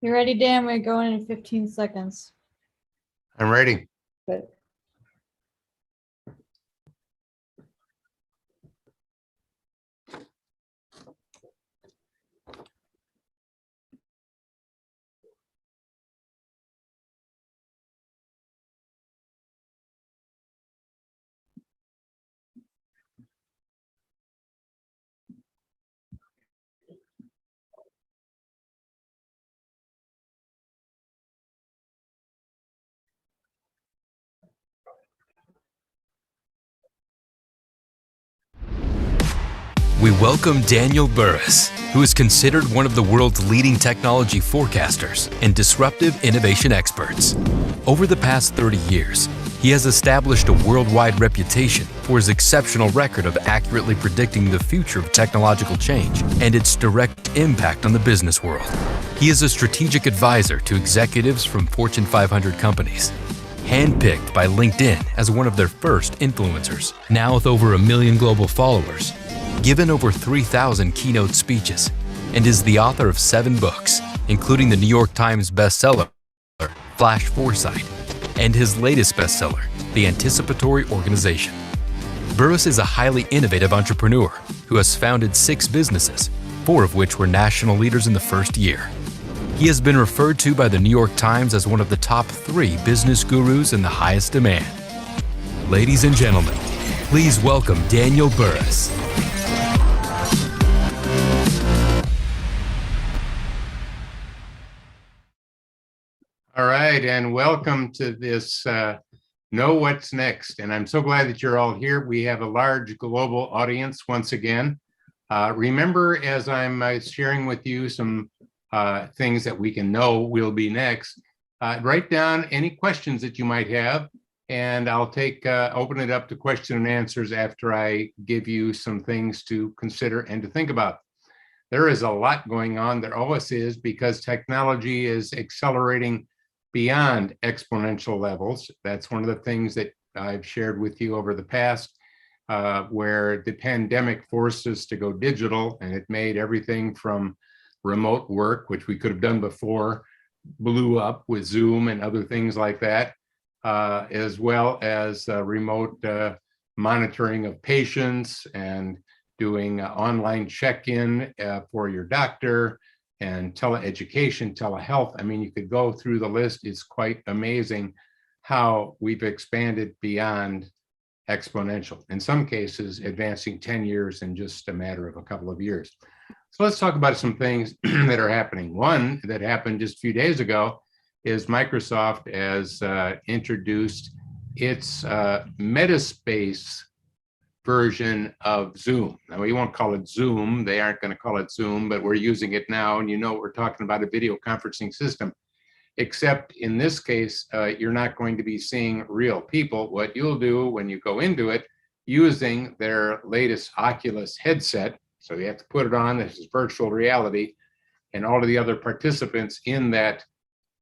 You ready, Dan? We're going in 15 seconds. I'm ready. Good. We welcome Daniel Burrus, who is considered one of the world's leading technology forecasters and disruptive innovation experts. Over the past 30 years, he has established a worldwide reputation for his exceptional record of accurately predicting the future of technological change and its direct impact on the business world. He is a strategic advisor to executives from Fortune 500 companies, handpicked by LinkedIn as one of their first influencers. Now with over 1 million global followers, given over 3,000 keynote speeches, and is the author of 7 books, including the New York Times bestseller, Flash Foresight, and his latest bestseller, The Anticipatory Organization. Burris is a highly innovative entrepreneur who has founded 6 businesses, 4 of which were national leaders in the first year. He has been referred to by the New York Times as one of the top 3 business gurus in the highest demand. Ladies and gentlemen, please welcome Daniel Burrus. All right, and welcome to this Know What's Next. And I'm so glad that you're all here. We have a large global audience once again. Remember, as I'm sharing with you some things that we can know will be next, write down any questions that you might have, and I'll open it up to question and answers after I give you some things to consider and to think about. There is a lot going on. There always is, because technology is accelerating beyond exponential levels. That's one of the things that I've shared with you over the past, where the pandemic forced us to go digital, and it made everything from remote work, which we could have done before, blew up with Zoom and other things like that, as well as remote monitoring of patients and doing online check-in for your doctor, and teleeducation, telehealth. I mean, you could go through the list. It's quite amazing how we've expanded beyond exponential. In some cases, advancing 10 years in just a matter of a couple of years. So let's talk about some things that are happening. One that happened just a few days ago is Microsoft has introduced its Metaspace version of Zoom. Now, we won't call it Zoom. They aren't going to call it Zoom, but we're using it now. And you know, we're talking about a video conferencing system, except in this case, you're not going to be seeing real people. What you'll do when you go into it, using their latest Oculus headset, so you have to put it on, this is virtual reality, and all of the other participants in that,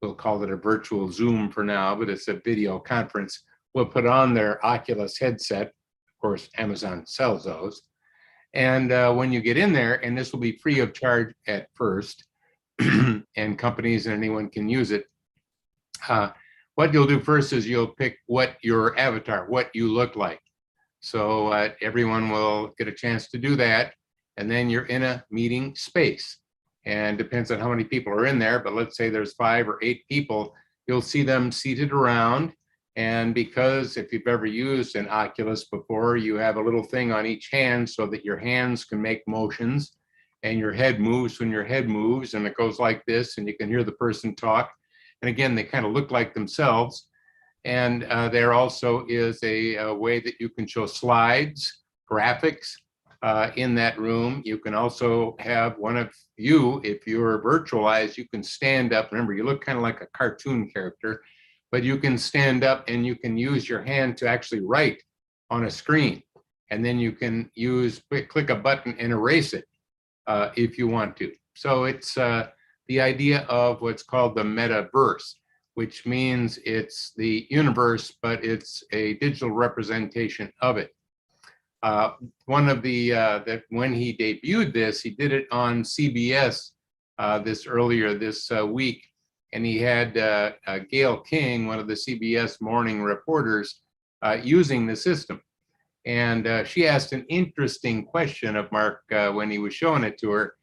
we'll call it a virtual Zoom for now, but it's a video conference, will put on their Oculus headset. Of course, Amazon sells those. And when you get in there, and this will be free of charge at first, and companies and anyone can use it, what you'll do first is you'll pick what your avatar, what you look like. So everyone will get a chance to do that. And then you're in a meeting space. And depends on how many people are in there, but let's say there's 5 or 8 people, you'll see them seated around. And because if you've ever used an Oculus before, you have a little thing on each hand so that your hands can make motions, and your head moves when your head moves, and it goes like this, and you can hear the person talk. And again, they kind of look like themselves. And there also is a way that you can show slides, graphics in that room. You can also have one of you, if you're virtualized, you can stand up. Remember, you look kind of like a cartoon character, but you can stand up and you can use your hand to actually write on a screen. And then you can click a button and erase it if you want to. So it's the idea of what's called the metaverse, which means it's the universe, but it's a digital representation of it. One of the, that when he debuted this, he did it on CBS earlier this week. and he had Gail King, one of the CBS morning reporters, using the system. And she asked an interesting question of Mark when he was showing it to her.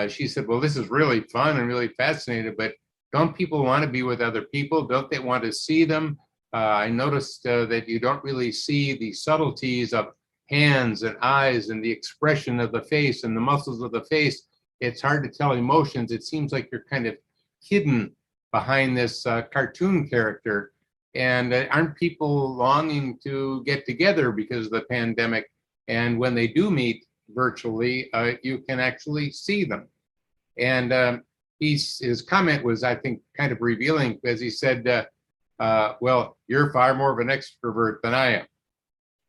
She said, well, this is really fun and really fascinating, but don't people want to be with other people? Don't they want to see them? I noticed that you don't really see the subtleties of hands and eyes and the expression of the face and the muscles of the face. It's hard to tell emotions. It seems like you're kind of hidden behind this cartoon character. And aren't people longing to get together because of the pandemic? And when they do meet virtually, you can actually see them. And his comment was, I think, kind of revealing, because he said, well, you're far more of an extrovert than I am.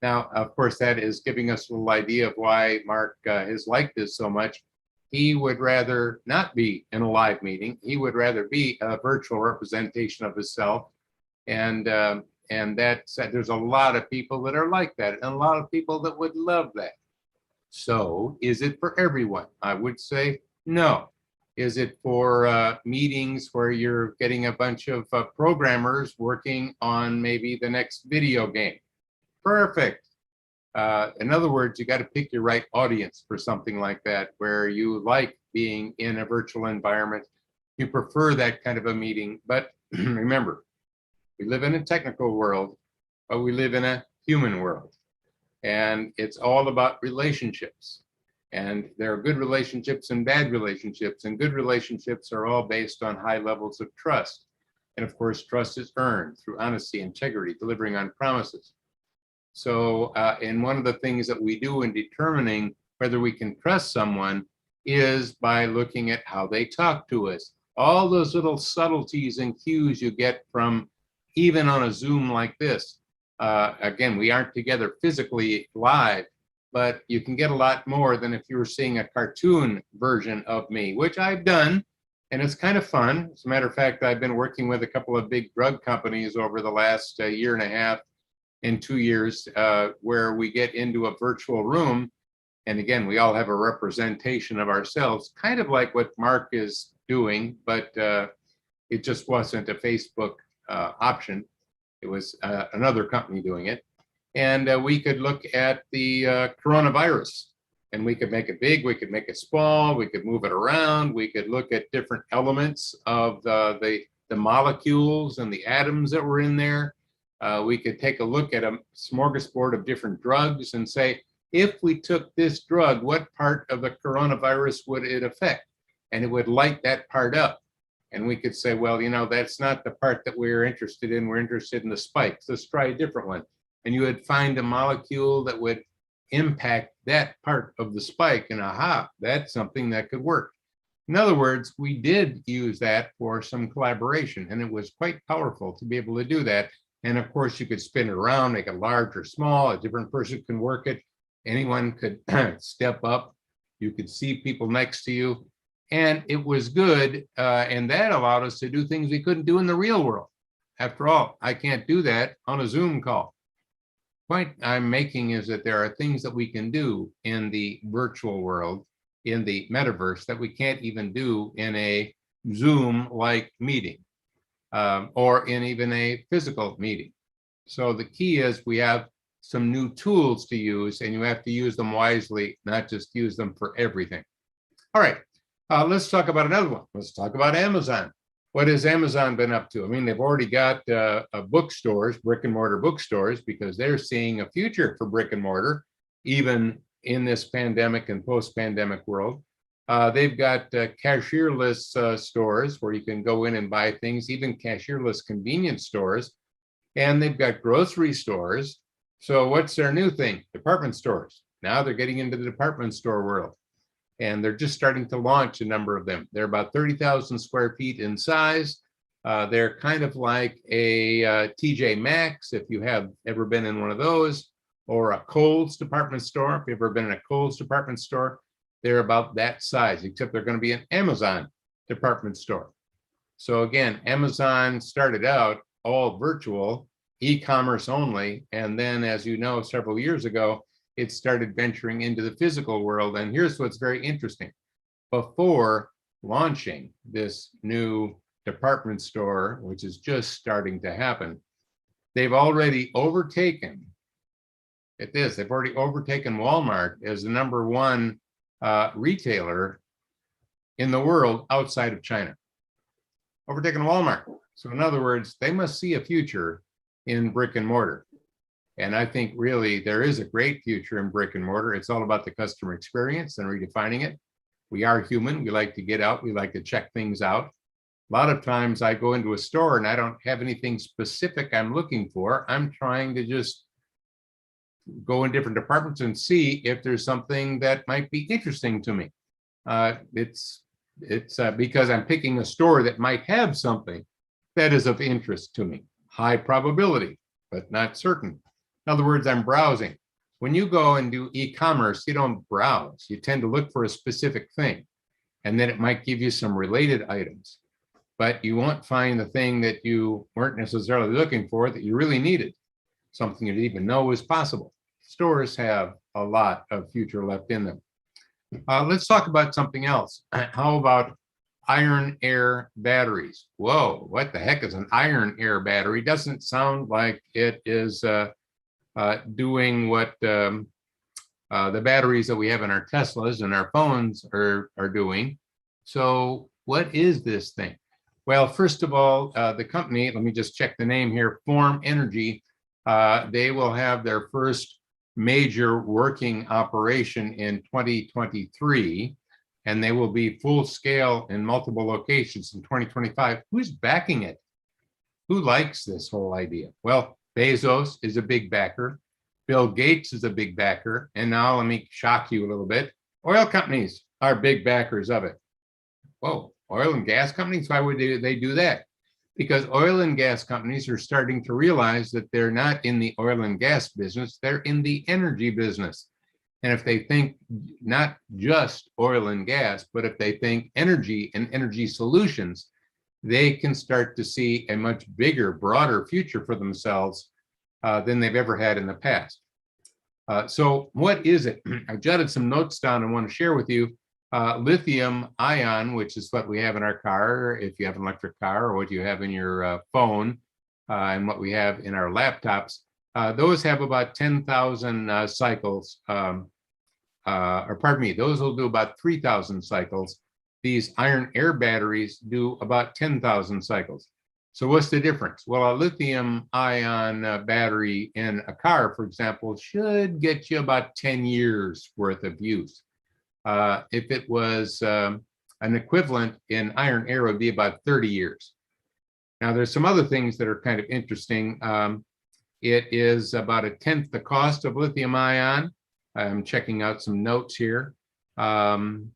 Now, of course, that is giving us a little idea of why Mark has liked this so much. He would rather not be in a live meeting. He would rather be a virtual representation of himself. And that's, there's a lot of people that are like that, and a lot of people that would love that. So is it for everyone? I would say no. Is it for meetings where you're getting a bunch of programmers working on maybe the next video game? Perfect. In other words, you got to pick your right audience for something like that, where you like being in a virtual environment. You prefer that kind of a meeting. But remember, we live in a technical world, but we live in a human world. And it's all about relationships. And there are good relationships and bad relationships. And good relationships are all based on high levels of trust. And of course, trust is earned through honesty, integrity, delivering on promises. So, and one of the things that we do in determining whether we can trust someone is by looking at how they talk to us. All those little subtleties and cues you get from even on a Zoom like this. Again, we aren't together physically live, but you can get a lot more than if you were seeing a cartoon version of me, which I've done, and it's kind of fun. As a matter of fact, I've been working with a couple of big drug companies over the last year and a half and 2 years, where we get into a virtual room. And again, we all have a representation of ourselves, kind of like what Mark is doing, but it just wasn't a Facebook option. It was another company doing it. And we could look at the coronavirus, and we could make it big, we could make it small, we could move it around, we could look at different elements of the molecules and the atoms that were in there. We could take a look at a smorgasbord of different drugs and say, if we took this drug, what part of the coronavirus would it affect? And it would light that part up. And we could say, well, you know, that's not the part that we're interested in. We're interested in the spikes. Let's try a different one. And you would find a molecule that would impact that part of the spike. And aha, that's something that could work. In other words, we did use that for some collaboration, and it was quite powerful to be able to do that. And of course, you could spin it around, make it large or small. A different person can work it. Anyone could step up. You could see people next to you. And it was good. And that allowed us to do things we couldn't do in the real world. After all, I can't do that on a Zoom call. The point I'm making is that there are things that we can do in the virtual world, in the metaverse, that we can't even do in a Zoom-like meeting. Or in even a physical meeting. So the key is we have some new tools to use, and you have to use them wisely, not just use them for everything. All right, let's talk about another one. Let's talk about Amazon. What has Amazon been up to? I mean, they've already got bookstores, brick and mortar bookstores, because they're seeing a future for brick and mortar, even in this pandemic and post-pandemic world. They've got cashierless stores where you can go in and buy things, even cashierless convenience stores. And they've got grocery stores. So what's their new thing? Department stores. Now they're getting into the department store world. And they're just starting to launch a number of them. They're about 30,000 square feet in size. They're kind of like a TJ Maxx, if you have ever been in one of those, or a Kohl's department store. If you've ever been in a Kohl's department store, they're about that size, except they're going to be an Amazon department store. So again, Amazon started out all virtual, e-commerce only. And then, as you know, several years ago, it started venturing into the physical world. And here's what's very interesting. Before launching this new department store, which is just starting to happen. They've already overtaken, they've already overtaken Walmart as the #1 retailer in the world outside of China. Overtaken Walmart. So in other words, they must see a future in brick and mortar. And I think really there is a great future in brick and mortar. It's all about the customer experience and redefining it. We are human. We like to get out. We like to check things out. A lot of times I go into a store and I don't have anything specific I'm looking for. I'm trying to just go in different departments and see if there's something that might be interesting to me. It's because I'm picking a store that might have something that is of interest to me. High probability, but not certain. In other words, I'm browsing. When you go and do e-commerce, you don't browse. You tend to look for a specific thing, and then it might give you some related items, but you won't find the thing that you weren't necessarily looking for that you really needed, something you didn't even know was possible. Stores have a lot of future left in them. Let's talk about something else. How about iron air batteries? Whoa, what the heck is an iron air battery? Doesn't sound like it is doing what the batteries that we have in our Teslas and our phones are doing. So what is this thing? Well, first of all, the company, let me just check the name here, Form Energy, they will have their first major working operation in 2023, and they will be full scale in multiple locations in 2025. Who's backing it? Who likes this whole idea? Well, Bezos is a big backer. Bill Gates is a big backer. And now let me shock you a little bit. Oil companies are big backers of it. Whoa, oil and gas companies? Why would they do that? Because oil and gas companies are starting to realize that they're not in the oil and gas business, they're in the energy business. And if they think not just oil and gas, but if they think energy and energy solutions, they can start to see a much bigger, broader future for themselves than they've ever had in the past. So what is it? I jotted some notes down and want to share with you. Lithium ion, which is what we have in our car, if you have an electric car, or what you have in your phone, and what we have in our laptops, those have about 10,000 cycles, or pardon me, those will do about 3,000 cycles. These iron air batteries do about 10,000 cycles. So what's the difference? Well, a lithium ion battery in a car, for example, should get you about 10 years worth of use. If it was an equivalent in iron air, it would be about 30 years. Now, there's some other things that are kind of interesting. It is about 1/10 the cost of lithium ion. I'm checking out some notes here. The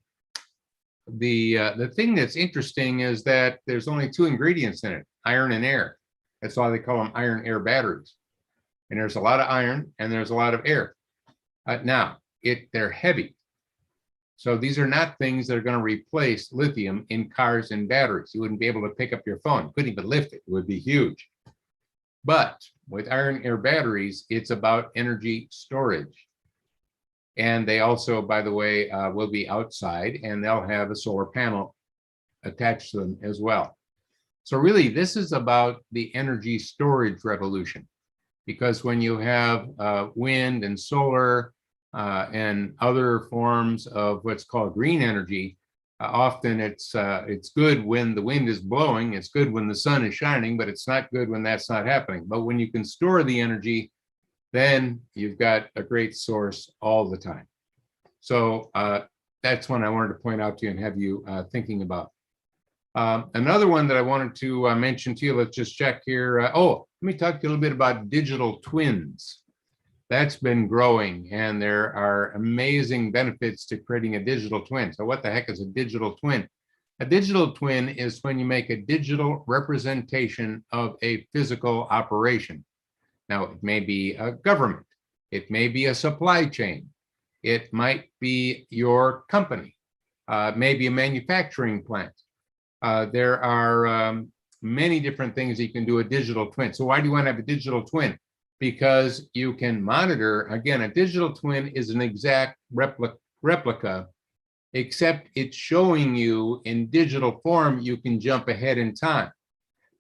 thing that's interesting is that there's only 2 ingredients in it, iron and air. That's why they call them iron air batteries. And there's a lot of iron and there's a lot of air. Now, they're heavy. So these are not things that are going to replace lithium in cars and batteries. You wouldn't be able to pick up your phone. You couldn't even lift it. It would be huge. But with iron air batteries, it's about energy storage. And they also, by the way, will be outside, and they'll have a solar panel attached to them as well. So really, this is about the energy storage revolution, because when you have wind and solar and other forms of what's called green energy, often it's good when the wind is blowing, it's good when the sun is shining, but it's not good when that's not happening. But when you can store the energy, then you've got a great source all the time. So that's one I wanted to point out to you and have you thinking about. Another one that I wanted to mention to you, let's just check here. Let me talk to you a little bit about digital twins. That's been growing, and there are amazing benefits to creating a digital twin. So what the heck is a digital twin? A digital twin is when you make a digital representation of a physical operation. Now, it may be a government, it may be a supply chain, it might be your company, maybe a manufacturing plant. There are many different things that you can do a digital twin. So why do you want to have a digital twin? Because you can monitor, again, a digital twin is an exact replica, except it's showing you in digital form, you can jump ahead in time.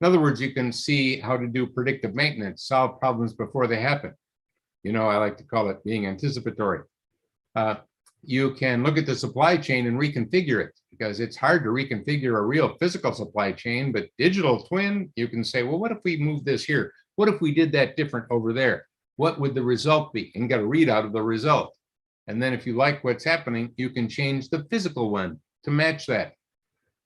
In other words, you can see how to do predictive maintenance, solve problems before they happen. You know, I like to call it being anticipatory. You can look at the supply chain and reconfigure it, because it's hard to reconfigure a real physical supply chain, but digital twin, you can say, well, what if we move this here? What if we did that different over there? What would the result be? And get a readout of the result. And then if you like what's happening, you can change the physical one to match that.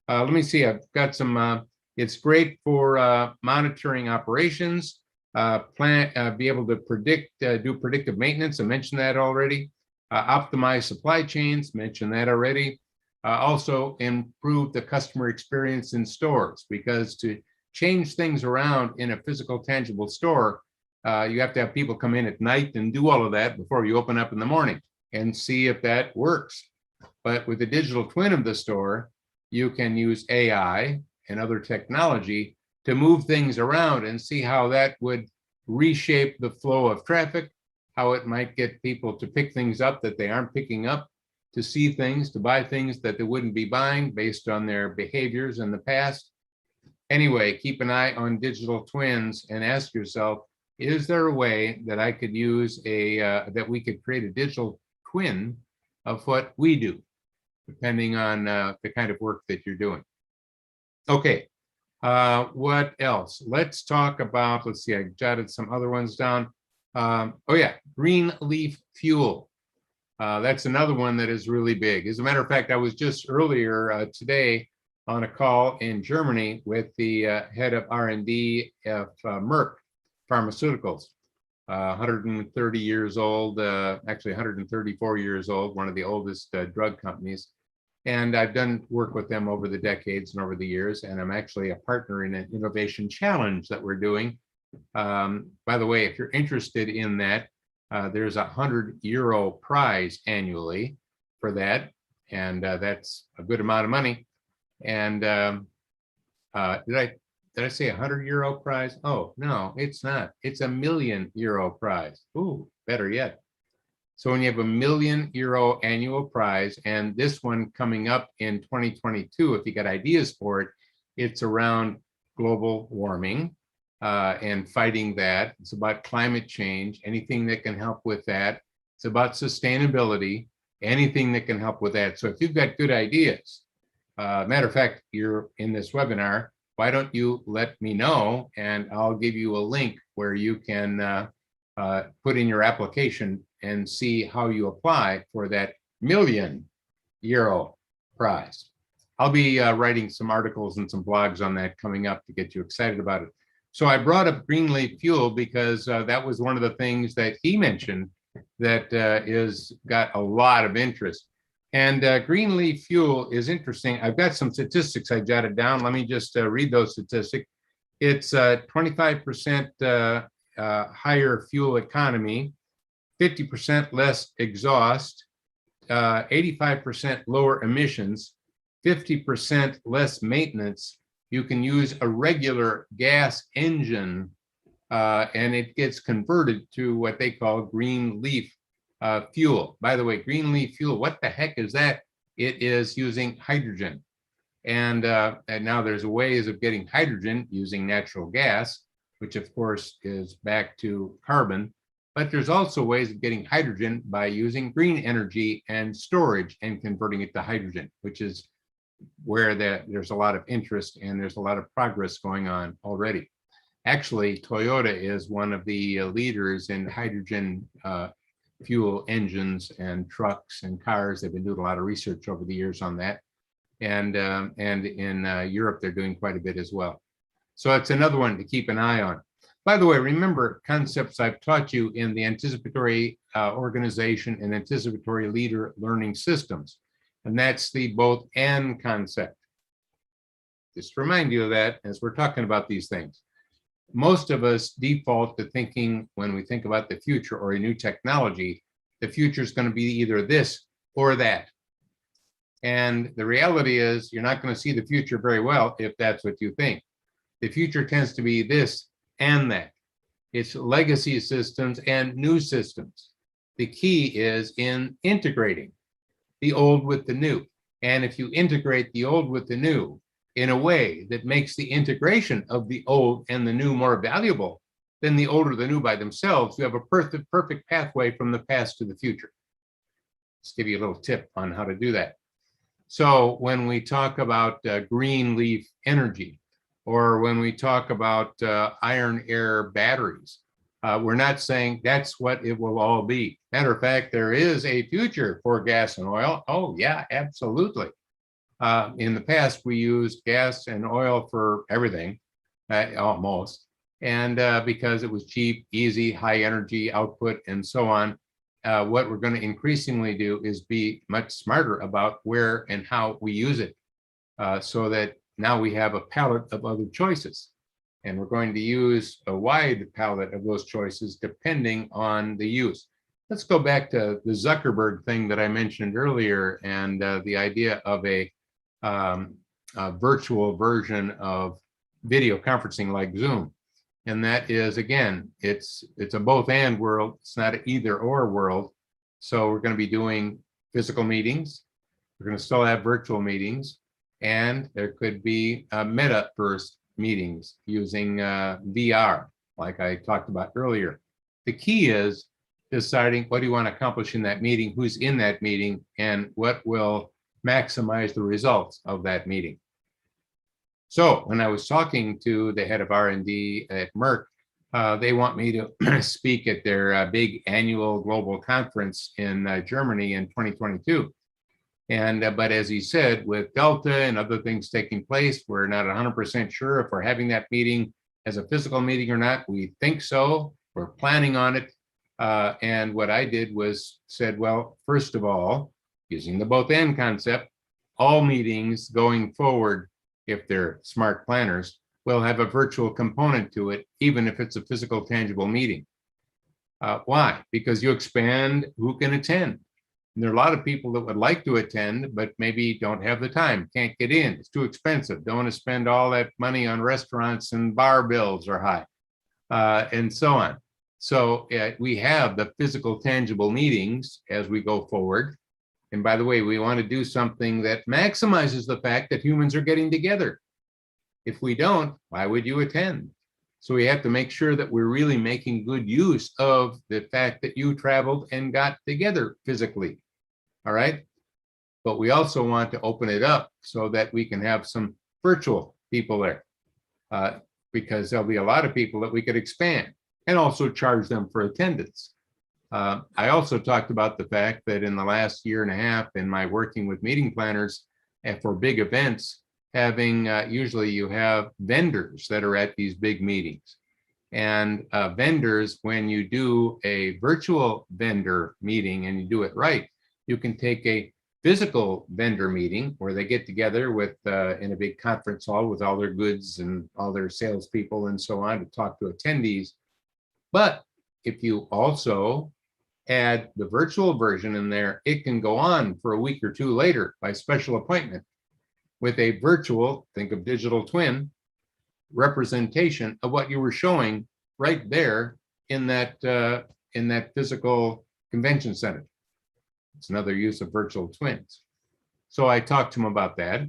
Let me see, I've got some, it's great for monitoring operations, be able to predict, do predictive maintenance. I mentioned that already. Optimize supply chains, mentioned that already. Also improve the customer experience in stores, because to change things around in a physical, tangible store, you have to have people come in at night and do all of that before you open up in the morning and see if that works. But with the digital twin of the store, you can use AI and other technology to move things around and see how that would reshape the flow of traffic, how it might get people to pick things up that they aren't picking up, to see things, to buy things that they wouldn't be buying based on their behaviors in the past. Anyway, keep an eye on digital twins and ask yourself, is there a way that I could use that we could create a digital twin of what we do, depending on the kind of work that you're doing. Okay, what else? Let's talk about, let's see, I jotted some other ones down. Oh yeah, green leaf fuel. That's another one that is really big. As a matter of fact, I was just earlier today on a call in Germany with the head of R&D of Merck Pharmaceuticals. 130 years old, actually 134 years old, one of the oldest drug companies. And I've done work with them over the decades and over the years, and I'm actually a partner in an innovation challenge that we're doing. By the way, if you're interested in that, there's a €100 prize annually for that, and that's a good amount of money. And did I say €100 prize? Oh, no, it's not. It's a €1 million prize. Ooh, better yet. So when you have €1 million annual prize, and this one coming up in 2022, if you got ideas for it, it's around global warming and fighting that. It's about climate change, anything that can help with that. It's about sustainability, anything that can help with that. So if you've got good ideas, matter of fact, you're in this webinar, why don't you let me know, and I'll give you a link where you can put in your application and see how you apply for that €1 million prize. I'll be writing some articles and some blogs on that coming up to get you excited about it. So I brought up green leaf fuel because that was one of the things that he mentioned that is got a lot of interest. And green leaf fuel is interesting. I've got some statistics I jotted down. Let me just read those statistics. It's 25% higher fuel economy, 50% less exhaust, 85% lower emissions, 50% less maintenance. You can use a regular gas engine and it gets converted to what they call green leaf fuel. By the way, green leaf fuel, what the heck is that? It is using hydrogen. And now there's ways of getting hydrogen using natural gas, which of course is back to carbon. But there's also ways of getting hydrogen by using green energy and storage and converting it to hydrogen, which is where there's a lot of interest and there's a lot of progress going on already. Actually, Toyota is one of the leaders in hydrogen fuel engines and trucks and cars. They've been doing a lot of research over the years on that. And in Europe, they're doing quite a bit as well. So it's another one to keep an eye on. By the way, remember concepts I've taught you in the anticipatory organization and anticipatory leader learning systems. And that's the both and concept. Just to remind you of that as we're talking about these things. Most of us default to thinking when we think about the future or a new technology, the future is going to be either this or that. And the reality is you're not going to see the future very well if that's what you think. The future tends to be this and that. It's legacy systems and new systems. The key is in integrating the old with the new. And if you integrate the old with the new in a way that makes the integration of the old and the new more valuable than the old or the new by themselves, you have a perfect pathway from the past to the future. Let's give you a little tip on how to do that. So when we talk about green leaf energy, or when we talk about iron air batteries, we're not saying that's what it will all be. Matter of fact, there is a future for gas and oil. Oh yeah, absolutely. In the past, we used gas and oil for everything, almost. And because it was cheap, easy, high energy output, and so on, what we're going to increasingly do is be much smarter about where and how we use it, so that now we have a palette of other choices. And we're going to use a wide palette of those choices depending on the use. Let's go back to the Zuckerberg thing that I mentioned earlier, and the idea of a virtual version of video conferencing like Zoom. And that is, again, it's a both and world. It's not an either or world. So we're going to be doing physical meetings. We're going to still have virtual meetings, and there could be metaverse meetings using VR, like I talked about earlier. The key is deciding what do you want to accomplish in that meeting, who's in that meeting, and what will maximize the results of that meeting. So when I was talking to the head of R&D at Merck, they want me to speak at their big annual global conference in Germany in 2022. And but as he said, with Delta and other things taking place, we're not 100% sure if we're having that meeting as a physical meeting or not. We think so. We're planning on it. And what I did was said, well, first of all, using the both and concept, all meetings going forward, if they're smart planners, will have a virtual component to it, even if it's a physical, tangible meeting. Why? Because you expand who can attend. And there are a lot of people that would like to attend, but maybe don't have the time, can't get in, it's too expensive, don't want to spend all that money on restaurants, and bar bills are high, and so on. So we have the physical, tangible meetings as we go forward. And by the way, we want to do something that maximizes the fact that humans are getting together. If we don't, why would you attend? So we have to make sure that we're really making good use of the fact that you traveled and got together physically. All right. But we also want to open it up so that we can have some virtual people there, because there'll be a lot of people that we could expand and also charge them for attendance. I also talked about the fact that in the last year and a half in my working with meeting planners and for big events, having usually you have vendors that are at these big meetings. And vendors, when you do a virtual vendor meeting and you do it right, you can take a physical vendor meeting where they get together with in a big conference hall with all their goods and all their salespeople and so on to talk to attendees. But if you also add the virtual version in there, it can go on for a week or two later by special appointment with a virtual, think of digital twin, representation of what you were showing right there in that physical convention center. It's another use of virtual twins. So I talked to him about that.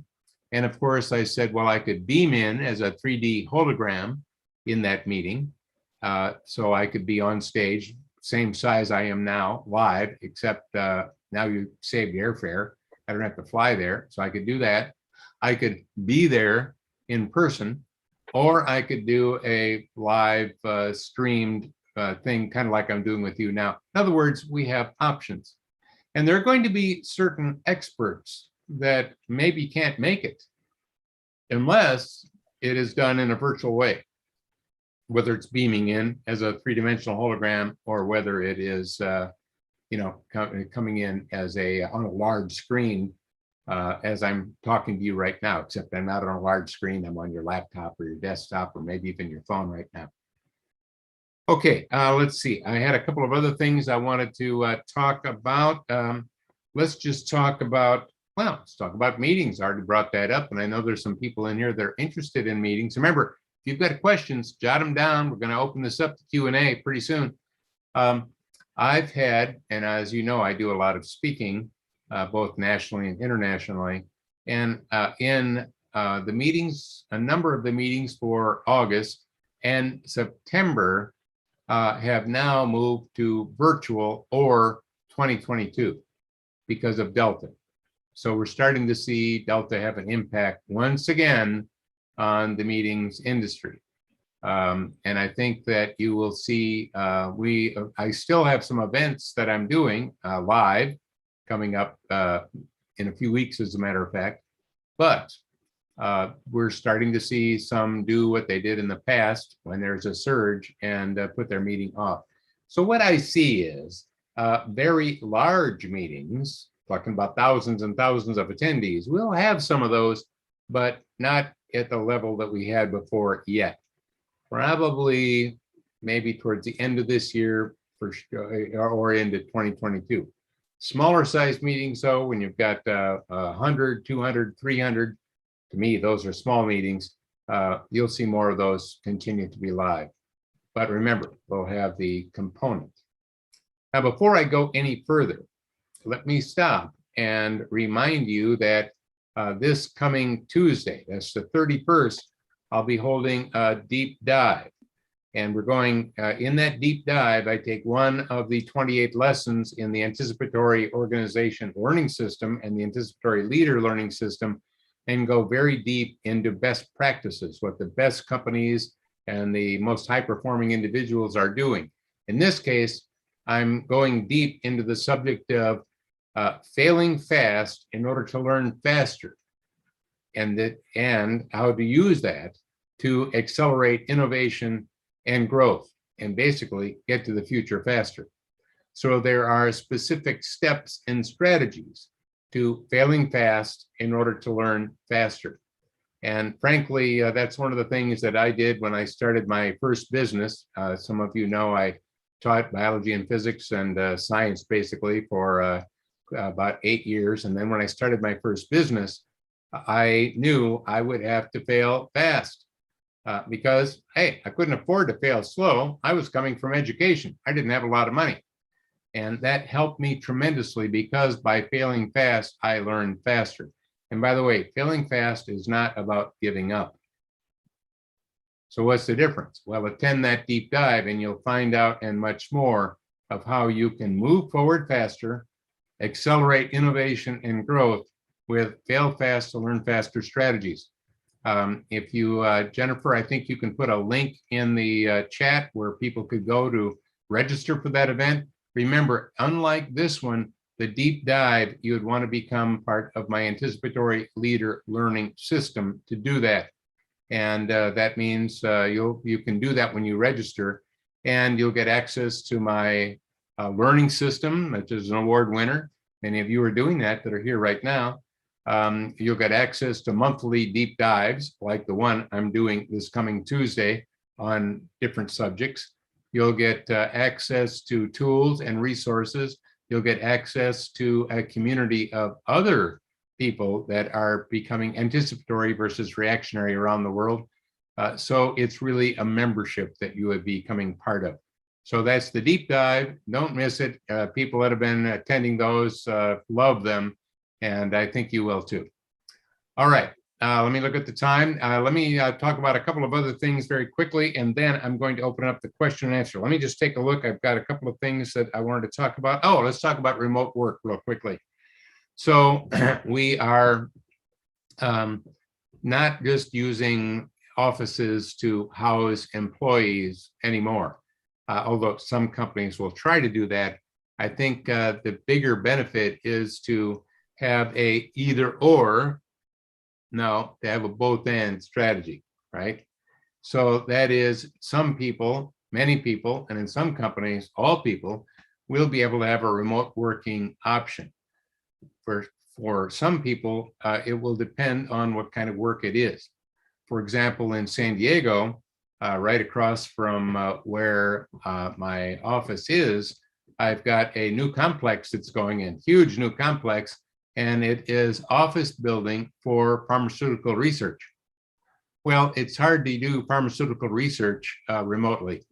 And of course I said, well, I could beam in as a 3D hologram in that meeting. So I could be on stage, same size I am now, live, except now you saved airfare. I don't have to fly there, so I could do that. I could be there in person, or I could do a live streamed thing, kind of like I'm doing with you now. In other words, we have options. And there are going to be certain experts that maybe can't make it unless it is done in a virtual way, whether it's beaming in as a three-dimensional hologram or whether it is, coming in as on a large screen, as I'm talking to you right now, except I'm not on a large screen. I'm on your laptop or your desktop or maybe even your phone right now. Okay, let's see. I had a couple of other things I wanted to talk about. Let's just talk about, well, let's talk about meetings. I already brought that up, and I know there's some people in here that are interested in meetings. Remember, if you've got questions, jot them down. We're going to open this up to Q&A pretty soon. I've had, and as you know, I do a lot of speaking, both nationally and internationally. And in the meetings, a number of the meetings for August and September have now moved to virtual or 2022 because of Delta. So we're starting to see Delta have an impact once again on the meetings industry. And I think that you will see, I still have some events that I'm doing live coming up in a few weeks, as a matter of fact, but we're starting to see some do what they did in the past when there's a surge and put their meeting off. So what I see is very large meetings, talking about thousands and thousands of attendees. We'll have some of those, but not at the level that we had before yet. Probably maybe towards the end of this year for sure, or into 2022. Smaller size meetings, though, when you've got 100, 200, 300, to me, those are small meetings. You'll see more of those continue to be live. But remember, we'll have the component. Now, before I go any further, let me stop and remind you that this coming Tuesday, that's the 31st, I'll be holding a deep dive. And we're going, in that deep dive, I take one of the 28 lessons in the anticipatory organization learning system and the anticipatory leader learning system and go very deep into best practices, what the best companies and the most high-performing individuals are doing. In this case, I'm going deep into the subject of failing fast in order to learn faster, and how to use that to accelerate innovation and growth, and basically get to the future faster. So there are specific steps and strategies to failing fast in order to learn faster. And frankly, that's one of the things that I did when I started my first business. Some of you know I taught biology and physics and science basically for about 8 years. And then when I started my first business, I knew I would have to fail fast because, hey, I couldn't afford to fail slow. I was coming from education. I didn't have a lot of money. And that helped me tremendously because by failing fast, I learned faster. And by the way, failing fast is not about giving up. So what's the difference? Well, attend that deep dive and you'll find out and much more of how you can move forward faster, accelerate innovation and growth with fail fast to learn faster strategies. If you, Jennifer, I think you can put a link in the chat where people could go to register for that event. Remember, unlike this one, the deep dive, you would want to become part of my anticipatory leader learning system to do that. And that means you can do that when you register, and you'll get access to my learning system, which is an award winner. Many of you are doing that are here right now. You'll get access to monthly deep dives like the one I'm doing this coming Tuesday on different subjects. You'll get access to tools and resources. You'll get access to a community of other people that are becoming anticipatory versus reactionary around the world. So it's really a membership that you would be becoming part of. So that's the deep dive. Don't miss it. People that have been attending those love them, and I think you will too. All right. Let me look at the time. Let me talk about a couple of other things very quickly, and then I'm going to open up the question and answer. Let me just take a look. I've got a couple of things that I wanted to talk about. Oh, let's talk about remote work real quickly. So we are not just using offices to house employees anymore, although some companies will try to do that. I think the bigger benefit is to have a either or. No, they have a both and strategy, right? So that is some people, many people, and in some companies, all people will be able to have a remote working option. For some people, it will depend on what kind of work it is. For example, in San Diego, right across from where my office is, I've got a new complex that's going in, huge new complex. And it is office building for pharmaceutical research. Well, it's hard to do pharmaceutical research remotely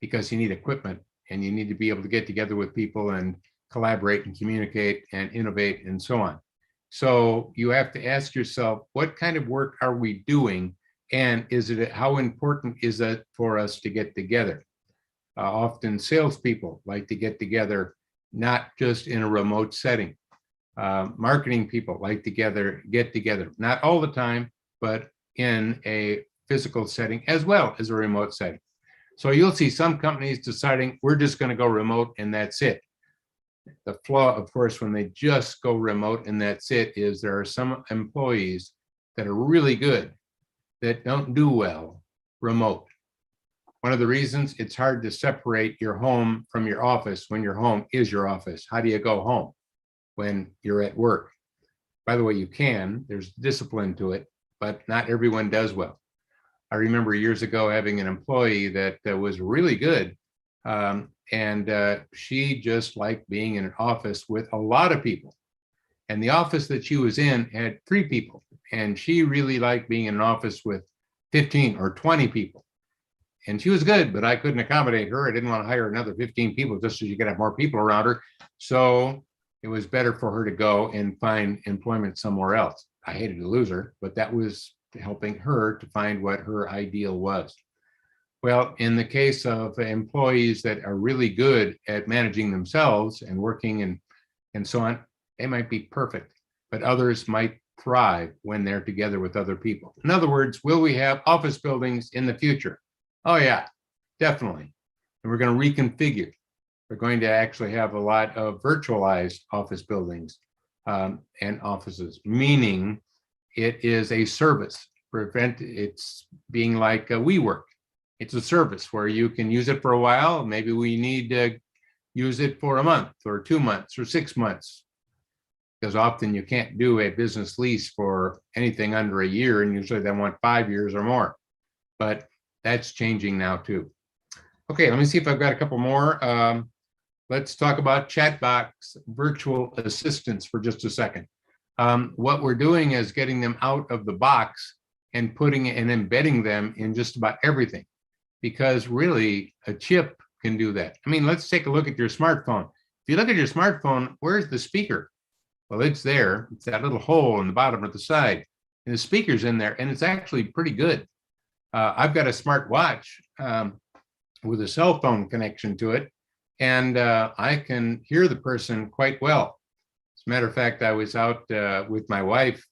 because you need equipment and you need to be able to get together with people and collaborate and communicate and innovate and so on. So you have to ask yourself, what kind of work are we doing? And how important is it for us to get together? Often salespeople like to get together, not just in a remote setting. Marketing people like to get together, not all the time, but in a physical setting as well as a remote setting. So you'll see some companies deciding we're just going to go remote and that's it. The flaw, of course, when they just go remote and that's it, is there are some employees that are really good that don't do well remote. One of the reasons it's hard to separate your home from your office when your home is your office. How do you go home when you're at work? By the way, you can, there's discipline to it, but not everyone does well. I remember years ago having an employee that was really good. And she just liked being in an office with a lot of people. And the office that she was in had 3 people. And she really liked being in an office with 15 or 20 people. And she was good, but I couldn't accommodate her. I didn't want to hire another 15 people just so you could have more people around her. So it was better for her to go and find employment somewhere else. I hated to lose her, but that was helping her to find what her ideal was. Well, in the case of employees that are really good at managing themselves and working and so on, they might be perfect, but others might thrive when they're together with other people. In other words, will we have office buildings in the future? Oh yeah, definitely. And we're going to reconfigure. We're going to actually have a lot of virtualized office buildings and offices, meaning it is a service. It's being like WeWork. It's a service where you can use it for a while. Maybe we need to use it for a month or 2 months or 6 months, because often you can't do a business lease for anything under a year, and usually they want 5 years or more. But that's changing now too. Okay, let me see if I've got a couple more. Let's talk about chatbots, virtual assistants for just a second. What we're doing is getting them out of the box and putting and embedding them in just about everything, because really a chip can do that. I mean, let's take a look at your smartphone. If you look at your smartphone, where's the speaker? Well, it's there. It's that little hole in the bottom of the side, and the speaker's in there, and it's actually pretty good. I've got a smart watch with a cell phone connection to it, and I can hear the person quite well. As a matter of fact, I was out with my wife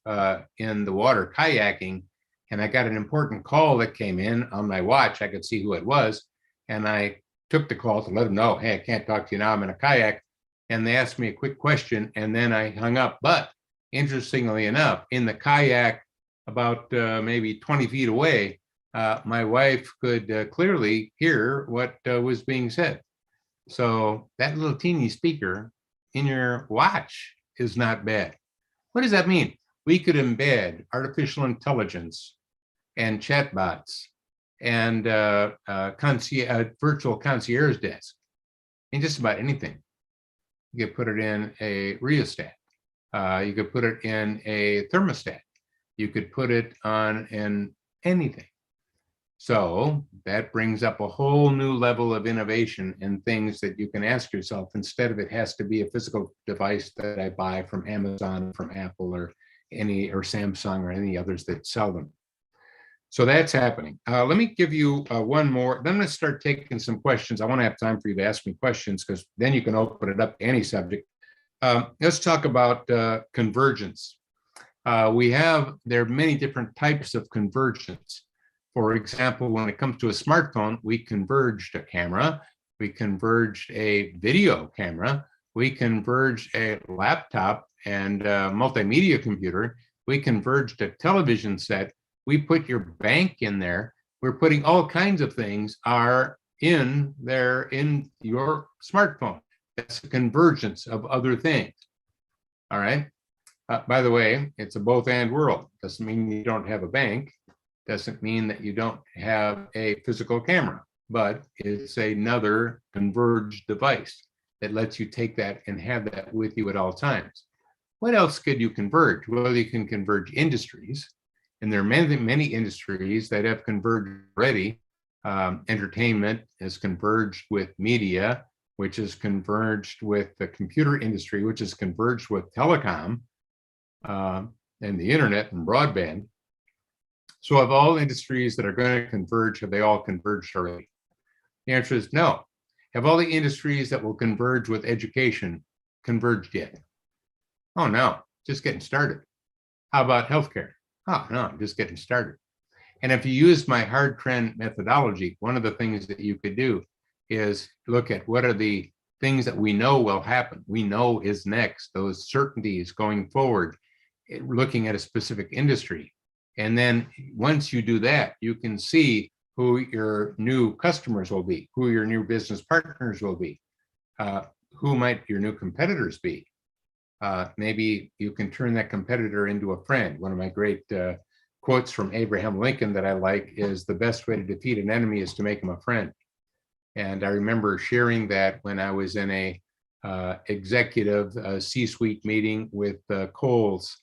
in the water kayaking, and I got an important call that came in on my watch. I could see who it was, and I took the call to let them know, hey, I can't talk to you now, I'm in a kayak. And they asked me a quick question, and then I hung up. But interestingly enough, in the kayak about maybe 20 feet away, my wife could clearly hear what was being said. So that little teeny speaker in your watch is not bad. What does that mean? We could embed artificial intelligence and chatbots and virtual concierge desk in just about anything. You could put it in a rheostat. You could put it in a thermostat. You could put it on anything. So that brings up a whole new level of innovation and things that you can ask yourself, instead of it has to be a physical device that I buy from Amazon, from Apple, or Samsung or any others that sell them. So that's happening. Let me give you one more. Then I'm going to start taking some questions. I want to have time for you to ask me questions, because then you can open it up to any subject. Let's talk about convergence. There are many different types of convergence. For example, when it comes to a smartphone, we converged a camera, we converged a video camera, we converged a laptop and a multimedia computer, we converged a television set, we put your bank in there, we're putting all kinds of things are in there in your smartphone. That's a convergence of other things. All right. By the way, it's a both and world. Doesn't mean you don't have a bank. Doesn't mean that you don't have a physical camera, but it's another converged device that lets you take that and have that with you at all times. What else could you converge? Well, you can converge industries, and there are many industries that have converged already. Entertainment has converged with media. which is converged with the computer industry, which is converged with telecom and the internet and broadband. So of all industries that are going to converge, have they all converged already? The answer is no. Have all the industries that will converge with education converged yet? Oh, no, just getting started. How about healthcare? Oh, no, I'm just getting started. And if you use my hard trend methodology, one of the things that you could do is look at what are the things that we know will happen. We know is next, those certainties going forward, looking at a specific industry. And then once you do that, you can see who your new customers will be, who your new business partners will be, who might your new competitors be. Maybe you can turn that competitor into a friend. One of my great quotes from Abraham Lincoln that I like is, the best way to defeat an enemy is to make him a friend. And I remember sharing that when I was in a executive C-suite meeting with Kohl's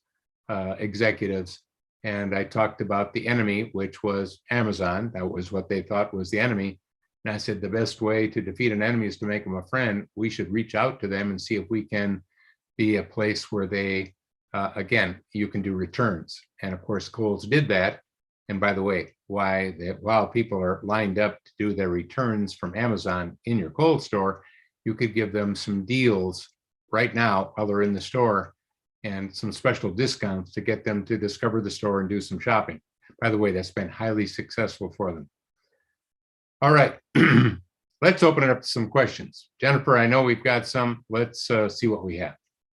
executives. And I talked about the enemy, which was Amazon. That was what they thought was the enemy. And I said, the best way to defeat an enemy is to make them a friend. We should reach out to them and see if we can be a place where they, again, you can do returns. And of course, Kohl's did that. And by the way, while people are lined up to do their returns from Amazon in your Kohl's store, you could give them some deals right now while they're in the store and some special discounts to get them to discover the store and do some shopping. By the way, that's been highly successful for them. All right, let's open it up to some questions. Jennifer, I know we've got some. Let's see what we have.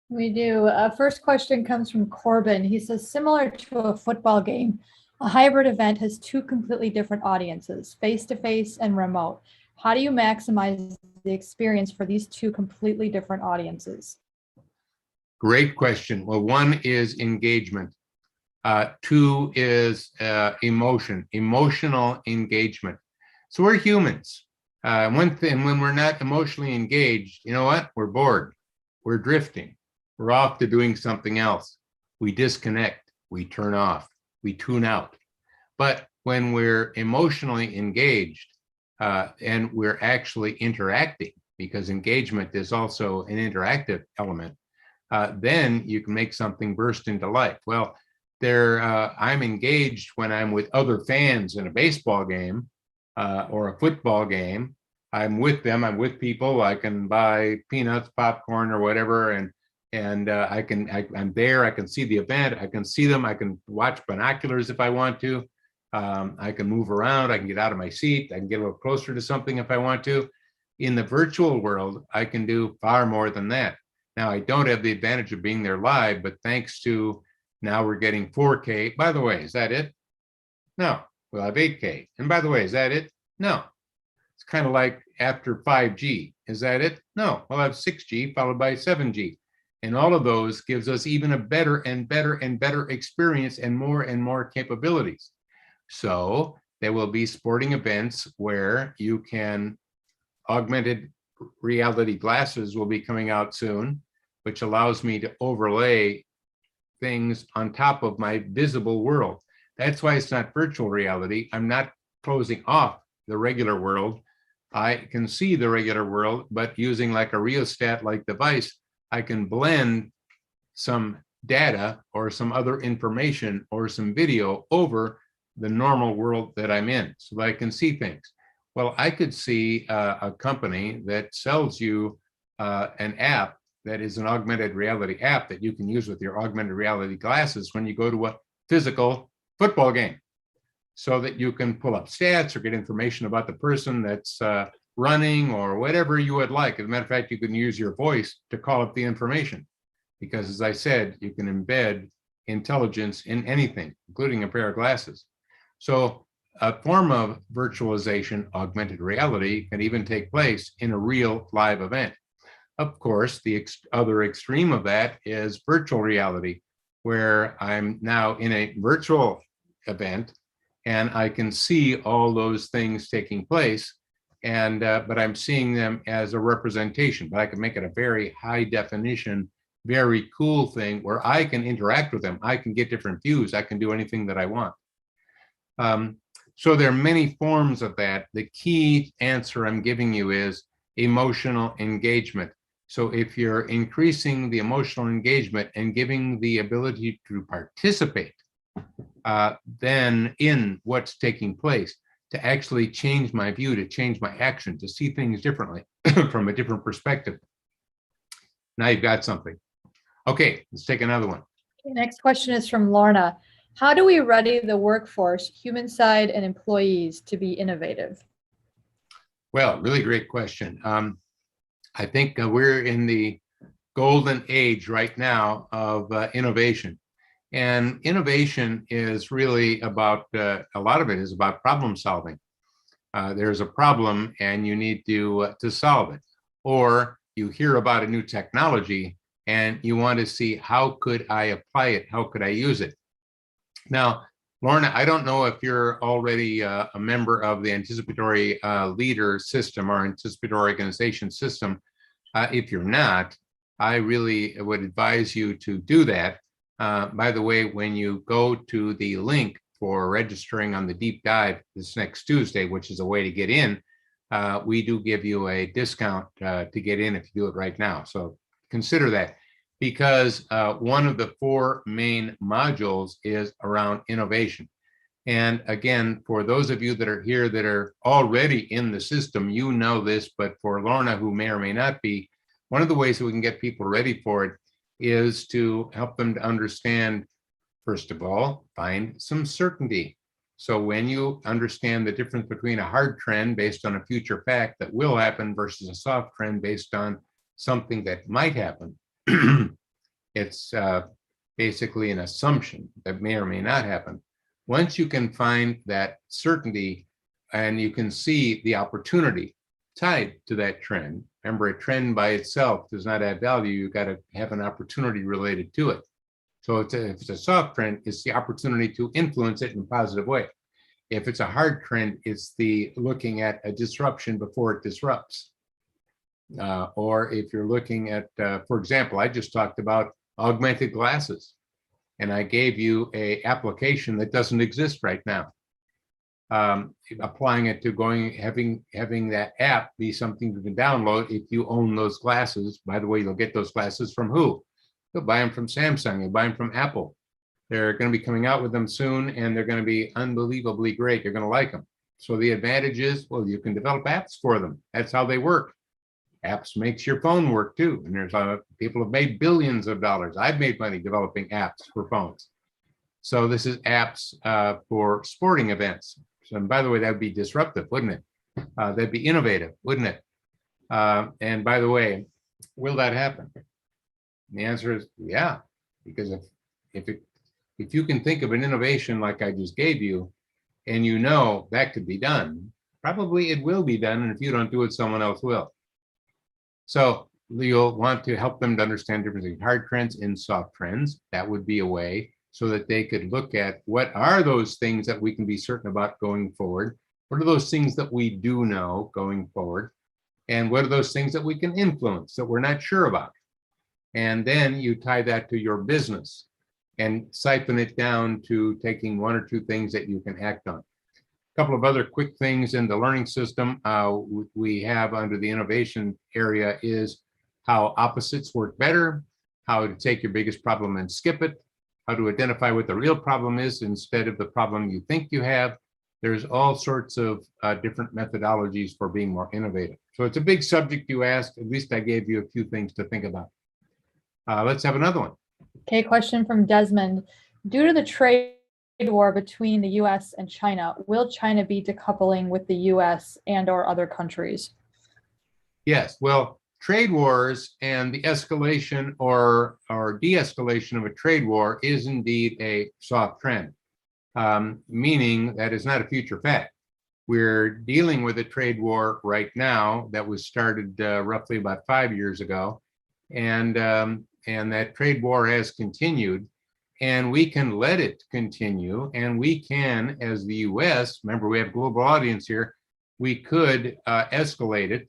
We do. First question comes from Corbin. He says, similar to a football game, a hybrid event has two completely different audiences, face-to-face and remote. How do you maximize the experience for these two completely different audiences? Great question. Well, one is engagement. Two is emotional engagement. So we're humans. One thing, when we're not emotionally engaged, you know what? We're bored. We're drifting. We're off to doing something else. We disconnect. We turn off. We tune out. But when we're emotionally engaged and we're actually interacting, because engagement is also an interactive element, then you can make something burst into life. Well, I'm engaged when I'm with other fans in a baseball game or a football game. I'm with them. I'm with people. I can buy peanuts, popcorn, or whatever, and I'm there. I can see the event. I can see them. I can watch binoculars if I want to. I can move around. I can get out of my seat. I can get a little closer to something if I want to. In the virtual world, I can do far more than that. Now, I don't have the advantage of being there live, but thanks to now we're getting 4K. By the way, is that it? No, we'll have 8K. And by the way, is that it? No. It's kind of like after 5G. Is that it? No, we'll have 6G followed by 7G. And all of those gives us even a better and better and better experience and more capabilities. So there will be sporting events where you can, augmented reality glasses will be coming out soon, which allows me to overlay things on top of my visible world. That's why it's not virtual reality. I'm not closing off the regular world. I can see the regular world, but using like a rheostat-like device, I can blend some data or some other information or some video over the normal world that I'm in so that I can see things. Well, I could see a company that sells you an app that is an augmented reality app that you can use with your augmented reality glasses when you go to a physical football game, so that you can pull up stats or get information about the person that's running or whatever you would like. As a matter of fact, you can use your voice to call up the information because, as I said, you can embed intelligence in anything, including a pair of glasses. So a form of virtualization, augmented reality, can even take place in a real live event. Of course, the other extreme of that is virtual reality, where I'm now in a virtual event and I can see all those things taking place, and but I'm seeing them as a representation. But I can make it a very high definition, very cool thing where I can interact with them. I can get different views. I can do anything that I want. So there are many forms of that. The key answer I'm giving you is emotional engagement. So if you're increasing the emotional engagement and giving the ability to participate, then in what's taking place, to actually change my view, to change my action, to see things differently from a different perspective. Now you've got something. Okay, let's take another one. The next question is from Lorna. How do we ready the workforce, human side and employees, to be innovative? Well, really great question. I think we're in the golden age right now of innovation. And innovation is really about, a lot of it is about problem solving. There's a problem and you need to solve it. Or you hear about a new technology and you want to see, how could I apply it? How could I use it? Now, Lorna, I don't know if you're already a member of the anticipatory leader system or anticipatory organization system. If you're not, I really would advise you to do that. By the way, when you go to the link for registering on the deep dive this next Tuesday, which is a way to get in, we do give you a discount to get in if you do it right now. So consider that, because one of the 4 main modules is around innovation. And again, for those of you that are here that are already in the system, you know this, but for Lorna, who may or may not be, one of the ways that we can get people ready for it is to help them to understand, first of all, find some certainty. So when you understand the difference between a hard trend based on a future fact that will happen versus a soft trend based on something that might happen, it's basically an assumption that may or may not happen. Once you can find that certainty and you can see the opportunity tied to that trend, remember, a trend by itself does not add value. You've got to have an opportunity related to it. So if it's a soft trend, it's the opportunity to influence it in a positive way. If it's a hard trend, it's the looking at a disruption before it disrupts. Or if you're looking at, for example, I just talked about augmented glasses, and I gave you a application that doesn't exist right now. Applying it to having that app be something you can download if you own those glasses. By the way, you'll get those glasses from who? You'll buy them from Samsung, you'll buy them from Apple. They're going to be coming out with them soon, and they're going to be unbelievably great. You're going to like them. So the advantage is, well, you can develop apps for them. That's how they work. Apps makes your phone work too. And there's people have made billions of dollars. I've made money developing apps for phones. So this is apps for sporting events. So, and by the way, that would be disruptive, wouldn't it? That'd be innovative, wouldn't it? And by the way, will that happen? And the answer is yeah, because if you can think of an innovation like I just gave you, and you know that could be done, probably it will be done. And if you don't do it, someone else will. So you'll want to help them to understand the difference between hard trends and soft trends. That would be a way so that they could look at what are those things that we can be certain about going forward. What are those things that we do know going forward? And what are those things that we can influence that we're not sure about? And then you tie that to your business and siphon it down to taking 1 or 2 things that you can act on. A couple of other quick things in the learning system we have under the innovation area is how opposites work better, how to take your biggest problem and skip it, how to identify what the real problem is instead of the problem you think you have. There's all sorts of different methodologies for being more innovative. So it's a big subject you asked. At least I gave you a few things to think about. Let's have another one. Okay, question from Desmond. Due to the trade war between the US and China, will China be decoupling with the US and or other countries? Yes, well, trade wars and the escalation or de-escalation of a trade war is indeed a soft trend, meaning that is not a future fact. We're dealing with a trade war right now that was started roughly about 5 years ago, and that trade war has continued, and we can let it continue, and we can, as the US, remember we have a global audience here, we could escalate it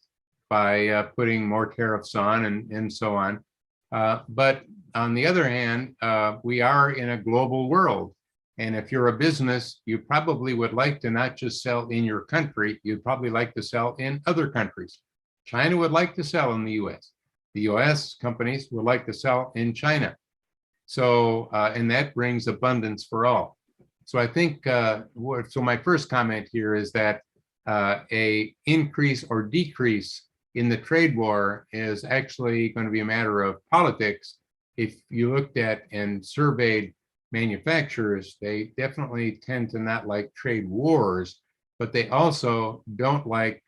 by putting more tariffs on and so on. But on the other hand, we are in a global world. And if you're a business, you probably would like to not just sell in your country, you'd probably like to sell in other countries. China would like to sell in the US. The US companies would like to sell in China. So, and that brings abundance for all. So I think, so my first comment here is that a increase or decrease in the trade war is actually going to be a matter of politics. If you looked at and surveyed manufacturers, they definitely tend to not like trade wars, but they also don't like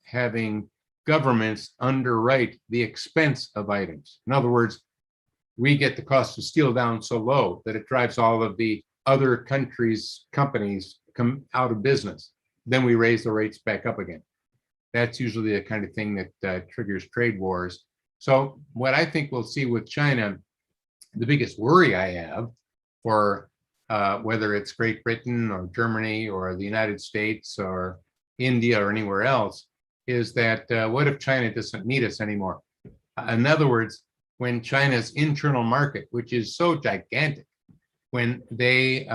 having governments underwrite the expense of items. In other words, we get the cost of steel down so low that it drives all of the other countries' companies come out of business. Then we raise the rates back up again. That's usually the kind of thing that triggers trade wars. So what I think we'll see with China, the biggest worry I have for whether it's Great Britain or Germany or the United States or India or anywhere else, is that what if China doesn't need us anymore? In other words, when China's internal market, which is so gigantic, when they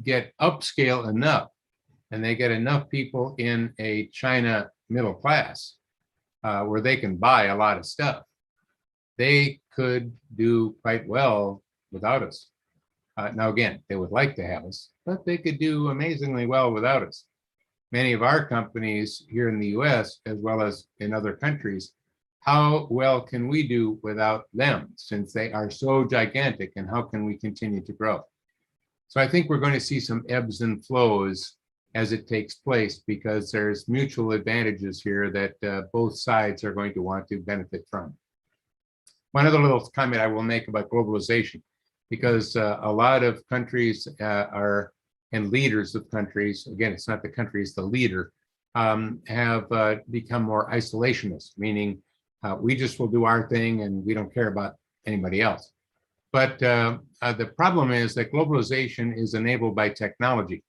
get upscale enough and they get enough people in a China middle class where they can buy a lot of stuff, they could do quite well without us. Now, again, they would like to have us, but they could do amazingly well without us. Many of our companies here in the US, as well as in other countries, how well can we do without them since they are so gigantic, and how can we continue to grow? So I think we're going to see some ebbs and flows as it takes place because there's mutual advantages here that both sides are going to want to benefit from. One other little comment I will make about globalization, because a lot of countries and leaders of countries, again, it's not the country, it's the leader, have become more isolationist, meaning we just will do our thing and we don't care about anybody else. But the problem is that globalization is enabled by technology.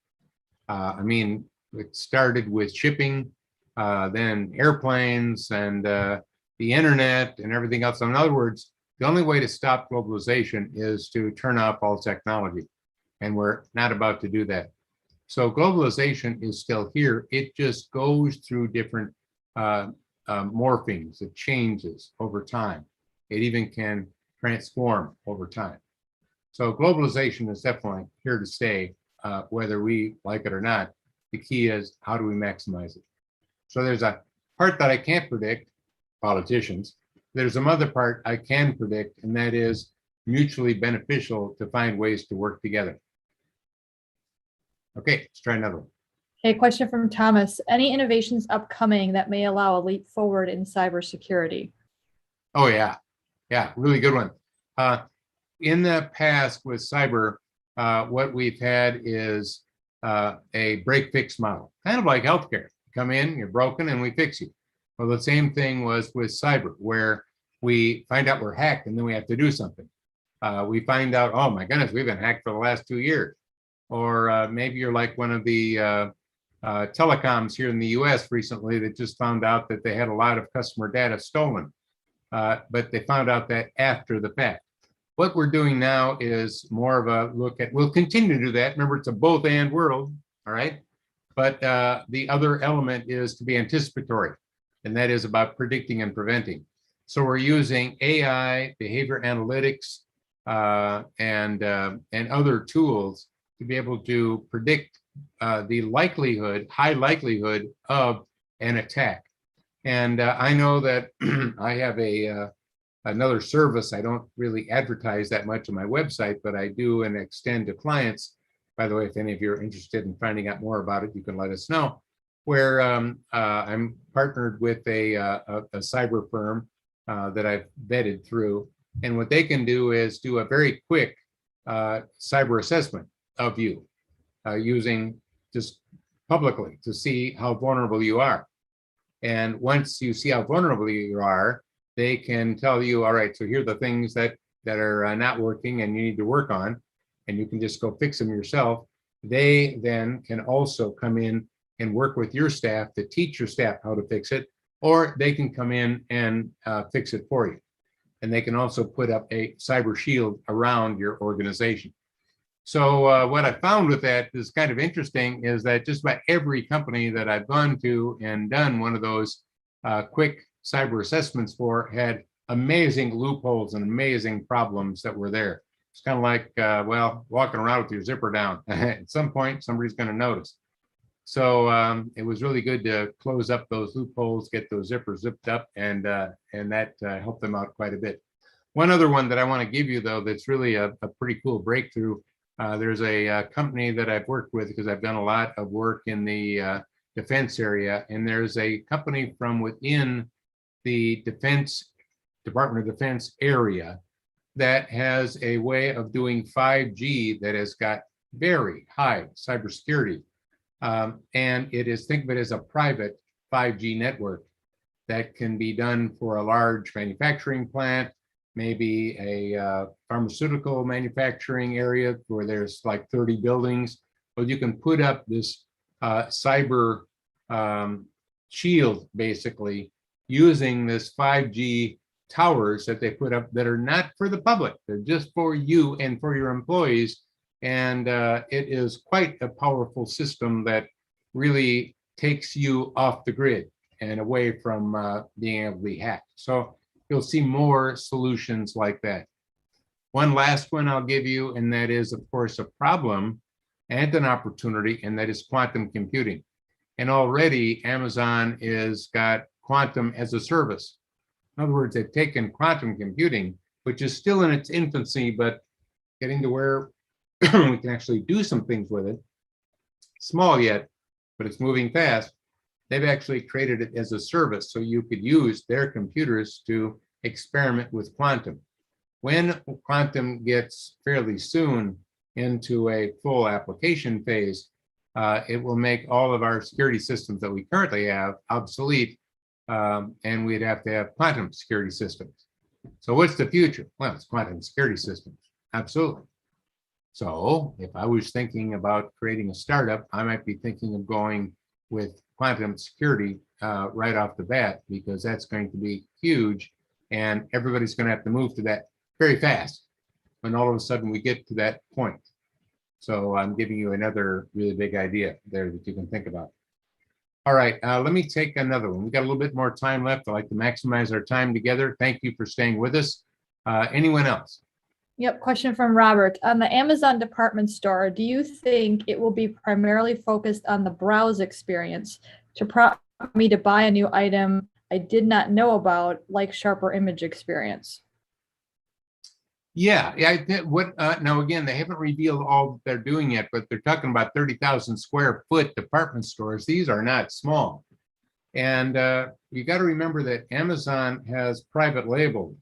I mean, it started with shipping, then airplanes and the internet and everything else. In other words, the only way to stop globalization is to turn off all technology. And we're not about to do that. So globalization is still here. It just goes through different morphings. It changes over time. It even can transform over time. So globalization is definitely here to stay, whether we like it or not. The key is, how do we maximize it? So there's a part that I can't predict, politicians. There's some other part I can predict, and that is mutually beneficial to find ways to work together. Okay, let's try another one. Okay, question from Thomas. Any innovations upcoming that may allow a leap forward in cybersecurity? Oh, yeah. Yeah, really good one. In the past with cyber, what we've had is a break-fix model, kind of like healthcare. You come in, you're broken, and we fix you. Well, the same thing was with cyber, where we find out we're hacked, and then we have to do something. We find out, oh my goodness, we've been hacked for the last 2 years. Or maybe you're like one of the telecoms here in the US recently that just found out that they had a lot of customer data stolen, but they found out that after the fact. What we're doing now is more of a look at, we'll continue to do that. Remember, it's a both and world, all right? But the other element is to be anticipatory, and that is about predicting and preventing. So we're using AI, behavior analytics, and other tools to be able to predict the likelihood, high likelihood of an attack. And I know that I have another service. I don't really advertise that much on my website, but I do and extend to clients. By the way, if any of you are interested in finding out more about it, you can let us know. Where I'm partnered with a cyber firm that I've vetted through. And what they can do is do a very quick cyber assessment of you using just publicly to see how vulnerable you are. And once you see how vulnerable you are, they can tell you, all right, so here are the things that are not working and you need to work on, and you can just go fix them yourself. They then can also come in and work with your staff to teach your staff how to fix it, or they can come in and fix it for you. And they can also put up a cyber shield around your organization. So what I found with that is kind of interesting is that just about every company that I've gone to and done one of those quick cyber assessments for had amazing loopholes and amazing problems that were there. It's kind of like, well, walking around with your zipper down. At some point, somebody's going to notice. So it was really good to close up those loopholes, get those zippers zipped up, and that helped them out quite a bit. One other one that I want to give you, though, that's really a pretty cool breakthrough. There's a company that I've worked with because I've done a lot of work in the defense area, and there's a company from within the Department of Defense area that has a way of doing 5G that has got very high cybersecurity. And it is, think of it as a private 5G network that can be done for a large manufacturing plant, maybe a pharmaceutical manufacturing area where there's like 30 buildings. But you can put up this cyber shield, basically, using this 5G towers that they put up that are not for the public. They're just for you and for your employees. And it is quite a powerful system that really takes you off the grid and away from being able to be hacked. So you'll see more solutions like that. One last one I'll give you, and that is, of course, a problem and an opportunity, and that is quantum computing. And already Amazon has got quantum as a service. In other words, they've taken quantum computing, which is still in its infancy, but getting to where we can actually do some things with it. Small yet, but it's moving fast. They've actually created it as a service, so you could use their computers to experiment with quantum. When quantum gets fairly soon into a full application phase, it will make all of our security systems that we currently have obsolete, and we'd have to have quantum security systems. So what's the future? Well, it's quantum security systems, absolutely. So if I was thinking about creating a startup, I might be thinking of going with quantum security right off the bat, because that's going to be huge, and everybody's going to have to move to that very fast when all of a sudden we get to that point. So I'm giving you another really big idea there that you can think about. All right, let me take another one. We've got a little bit more time left. I like to maximize our time together. Thank you for staying with us. Anyone else? Yep, question from Robert. On the Amazon department store, do you think it will be primarily focused on the browse experience to prompt me to buy a new item I did not know about, like sharper image experience? Yeah. Now again, they haven't revealed all that they're doing yet, but they're talking about 30,000 square foot department stores. These are not small. And you got to remember that Amazon has private labeled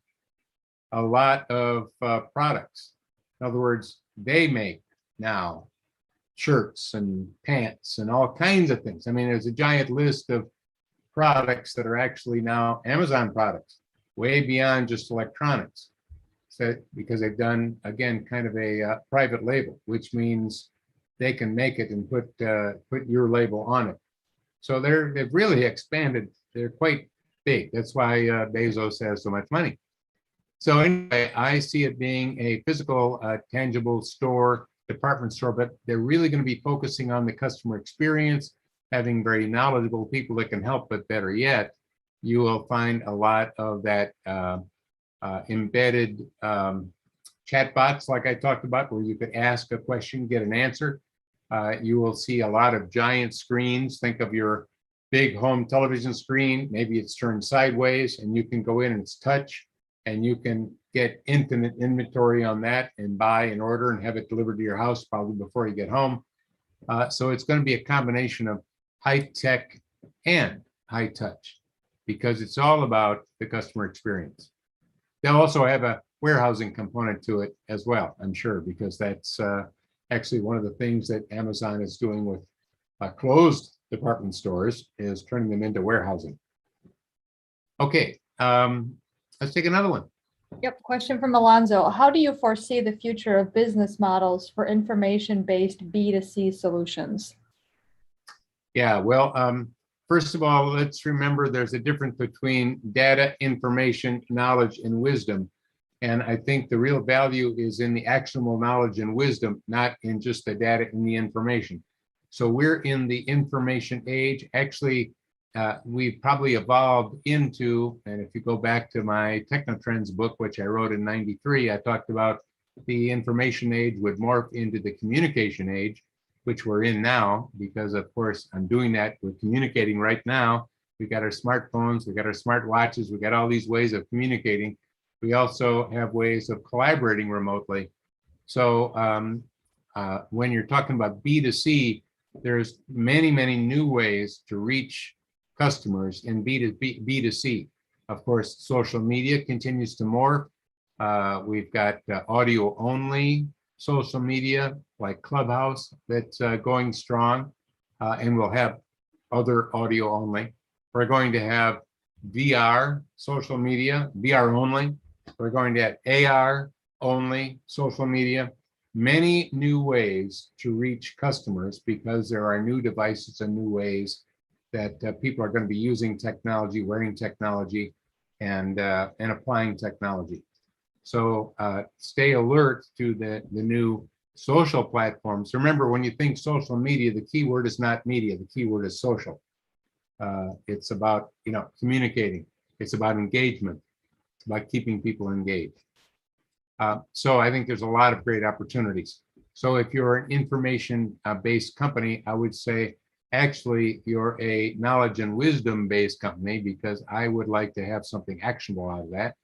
a lot of products. In other words, they make now shirts and pants and all kinds of things. I mean, there's a giant list of products that are actually now Amazon products, way beyond just electronics. So, because they've done, again, kind of a private label, which means they can make it and put your label on it. So they've really expanded. They're quite big. That's why Bezos has so much money. So anyway, I see it being a physical, tangible store, department store, but they're really going to be focusing on the customer experience, having very knowledgeable people that can help. But better yet, you will find a lot of that embedded chatbots, like I talked about, where you could ask a question, get an answer. You will see a lot of giant screens. Think of your big home television screen. Maybe it's turned sideways, and you can go in and it's touch, and you can get infinite inventory on that and buy and order and have it delivered to your house probably before you get home. So it's going to be a combination of high tech and high touch, because it's all about the customer experience. They'll also have a warehousing component to it as well, I'm sure, because that's actually one of the things that Amazon is doing with closed department stores, is turning them into warehousing. Okay, let's take another one. Yep, question from Alonzo. How do you foresee the future of business models for information-based B2C solutions? Yeah, well, first of all, let's remember there's a difference between data, information, knowledge, and wisdom. And I think the real value is in the actionable knowledge and wisdom, not in just the data and the information. So we're in the information age. Actually, we've probably evolved into, and if you go back to my Technotrends book, which I wrote in '93, I talked about the information age would morph into the communication age, which we're in now, because of course I'm doing that. We're communicating right now. We got our smartphones, we got our smart watches, we got all these ways of communicating. We also have ways of collaborating remotely. So when you're talking about B2C, there's many, many new ways to reach customers in B2C. Of course, social media continues to morph. We've got audio only social media like Clubhouse that's going strong, and we'll have other audio only. We're going to have VR social media, VR only. We're going to have AR only social media. Many new ways to reach customers because there are new devices and new ways that people are going to be using technology, wearing technology, and applying technology. So stay alert to the new social platforms. Remember, when you think social media, the key word is not media. The key word is social. It's about communicating. It's about engagement. It's about keeping people engaged. So I think there's a lot of great opportunities. So if you're an information-based company, I would say actually you're a knowledge and wisdom-based company, because I would like to have something actionable out of that.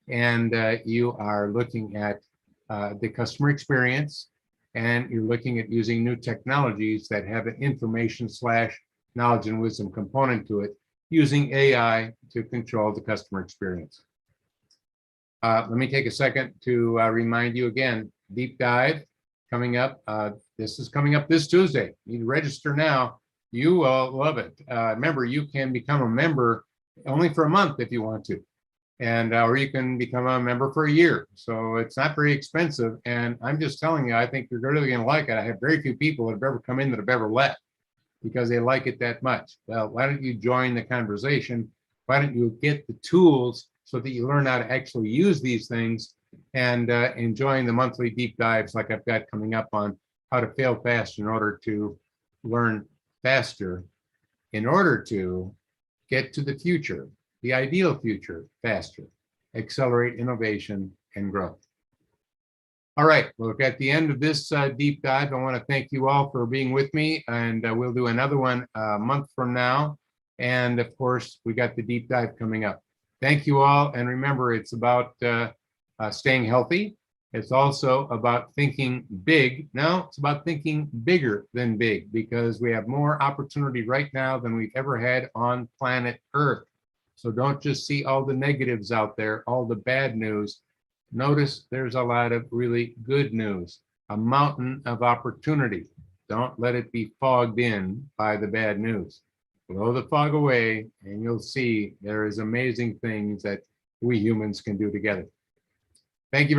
And you are looking at the customer experience, and you're looking at using new technologies that have an information/knowledge and wisdom component to it, using AI to control the customer experience. Let me take a second to remind you again, deep dive coming up. This is coming up this Tuesday. You need to register now. You will love it. Remember, you can become a member only for a month if you want to, and or you can become a member for a year. So it's not very expensive. And I'm just telling you, I think you're really going to like it. I have very few people that have ever come in that have ever left because they like it that much. Well, why don't you join the conversation? Why don't you get the tools so that you learn how to actually use these things, and enjoying the monthly deep dives like I've got coming up on how to fail fast in order to learn faster, in order to get to the future, the ideal future, faster, accelerate innovation and growth. All right, well, at the end of this deep dive, I want to thank you all for being with me, and we'll do another one a month from now. And of course, we got the deep dive coming up. Thank you all. And remember, it's about staying healthy. It's also about thinking big. No, it's about thinking bigger than big, because we have more opportunity right now than we've ever had on planet Earth. So don't just see all the negatives out there, all the bad news. Notice there's a lot of really good news, a mountain of opportunity. Don't let it be fogged in by the bad news. Blow the fog away, and you'll see there is amazing things that we humans can do together. Thank you.